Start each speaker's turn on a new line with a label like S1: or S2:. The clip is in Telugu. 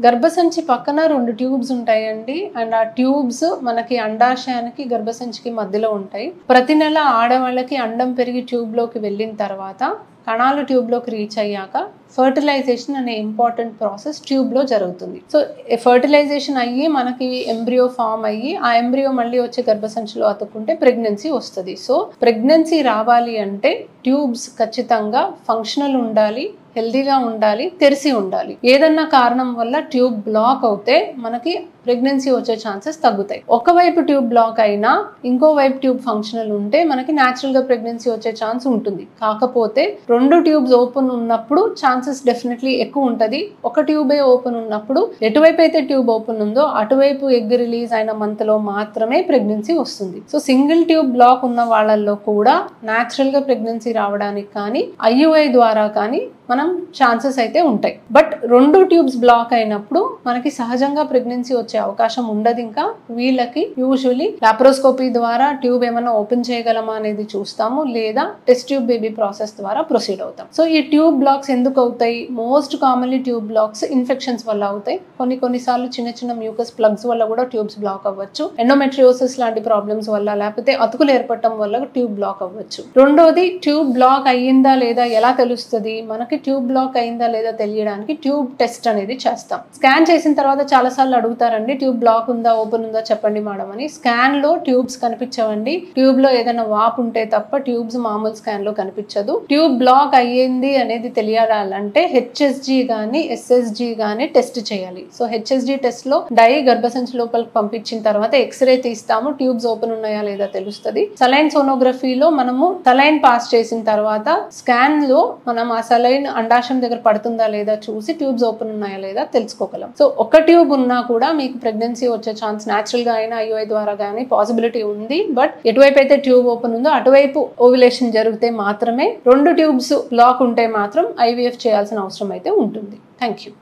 S1: గర్భసంచి పక్కన 2 ట్యూబ్స్ ఉంటాయండి. అండ్ ఆ ట్యూబ్స్ మనకి అండాశయానికి గర్భసంచికి మధ్యలో ఉంటాయి. ప్రతి నెల ఆడవాళ్ళకి అండం పెరిగి ట్యూబ్లోకి వెళ్ళిన తర్వాత కణాలు ట్యూబ్లోకి రీచ్ అయ్యాక ఫర్టిలైజేషన్ అనే ఇంపార్టెంట్ ప్రాసెస్ ట్యూబ్లో జరుగుతుంది. సో ఫర్టిలైజేషన్ అయ్యి మనకి ఎంబ్రియో ఫామ్ అయ్యి ఆ ఎంబ్రియో మళ్ళీ వచ్చి గర్భసంచిలో అతుక్కుంటే ప్రెగ్నెన్సీ వస్తుంది. సో ప్రెగ్నెన్సీ రావాలి అంటే ట్యూబ్స్ ఖచ్చితంగా ఫంక్షనల్ ఉండాలి, హెల్దీగా ఉండాలి, తెరిచి ఉండాలి. ఏదన్నా కారణం వల్ల ట్యూబ్ బ్లాక్ అవుతే మనకి ప్రెగ్నెన్సీ వచ్చే ఛాన్సెస్ తగ్గుతాయి. ఒకవైపు ట్యూబ్ బ్లాక్ అయినా ఇంకోవైపు ట్యూబ్ ఫంక్షనల్ ఉంటే మనకి న్యాచురల్ గా ప్రెగ్నెన్సీ వచ్చే ఛాన్స్ ఉంటుంది. కాకపోతే 2 ట్యూబ్స్ ఓపెన్ ఉన్నప్పుడు ఛాన్సెస్ డెఫినెట్లీ ఎక్కువ ఉంటుంది. ఒక ట్యూబే ఓపెన్ ఉన్నప్పుడు ఎటువైపు అయితే ట్యూబ్ ఓపెన్ ఉందో అటువైపు ఎగ్ రిలీజ్ అయిన మంత్ లో మాత్రమే ప్రెగ్నెన్సీ వస్తుంది. సో సింగిల్ ట్యూబ్ బ్లాక్ ఉన్న వాళ్ళల్లో కూడా న్యాచురల్ గా ప్రెగ్నెన్సీ రావడానికి కానీ IUI ద్వారా కానీ మనం ఛాన్సెస్ అయితే ఉంటాయి. బట్ 2 ట్యూబ్స్ బ్లాక్ అయినప్పుడు మనకి సహజంగా ప్రెగ్నెన్సీ వచ్చే అవకాశం ఉండదు. ఇంకా వీళ్ళకి యూజువలీ లాప్రోస్కోపీ ద్వారా ట్యూబ్ ఏమైనా ఓపెన్ చేయగలమా అనేది చూస్తాము, లేదా టెస్ట్ ట్యూబ్ బేబీ ప్రాసెస్ ద్వారా ప్రొసీడ్ అవుతాం. సో ఈ ట్యూబ్ బ్లాక్స్ ఎందుకు అవుతాయి? Most commonly tube blocks infections వల్ల అవుతాయి. కొన్నిసార్లు చిన్న మ్యూకస్ ప్లగ్స్ వల్ల కూడా ట్యూబ్స్ బ్లాక్ అవ్వచ్చు. ఎండోమెట్రియోసిస్ లాంటి ప్రాబ్లమ్స్ వల్ల, లేకపోతే అతుకులు ఏర్పడటం వల్ల ట్యూబ్ బ్లాక్ అవ్వచ్చు. రెండోది, ట్యూబ్ బ్లాక్ అయ్యిందా లేదా ఎలా తెలుస్తుంది? మనకి ట్యూబ్ బ్లాక్ అయిందా లేదా తెలియడానికి ట్యూబ్ టెస్ట్ అనేది చేస్తాం. స్కాన్ చేసిన తర్వాత చాలా సార్లు అడుగుతారండి, ట్యూబ్ బ్లాక్ ఉందా ఓపెన్ ఉందా చెప్పండి మేడం అని. స్కాన్ లో ట్యూబ్స్ కనిపించవండి. ట్యూబ్ లో ఏదైనా వాపు ఉంటే తప్ప ట్యూబ్స్ మామూలు స్కాన్ లో కనిపించదు. ట్యూబ్ బ్లాక్ అయ్యింది అనేది తెలియాలంటే HSG గానీ SSG గానీ టెస్ట్ చేయాలి. సో HSG టెస్ట్ లో డై గర్భసంచి లోపలికి పంపించిన తర్వాత ఎక్స్రే తీస్తాము, ట్యూబ్స్ ఓపెన్ ఉన్నాయా లేదా తెలుస్తుంది. సలైన్ సోనోగ్రఫీలో మనము సలైన్ పాస్ చేసిన తర్వాత స్కాన్ లో మనం ఆ సలైన్ అండాశయం దగ్గర పడుతుందా లేదా చూసి ట్యూబ్స్ ఓపెన్ ఉన్నాయా లేదా తెలుసుకోగలం. సో ఒక ట్యూబ్ ఉన్నా కూడా మీకు ప్రెగ్నెన్సీ వచ్చే ఛాన్స్ న్యాచురల్ గా అయినా IUI ద్వారా కానీ పాసిబిలిటీ ఉంది. బట్ ఎటువైపు అయితే ట్యూబ్ ఓపెన్ ఉందో అటువైపు ఓవ్యులేషన్ జరిగితే మాత్రమే, 2 ట్యూబ్స్ బ్లాక్ ఉంటే మాత్రం IVF చేయాల్సిన అవసరం అయితే ఉంటుంది. Thank you.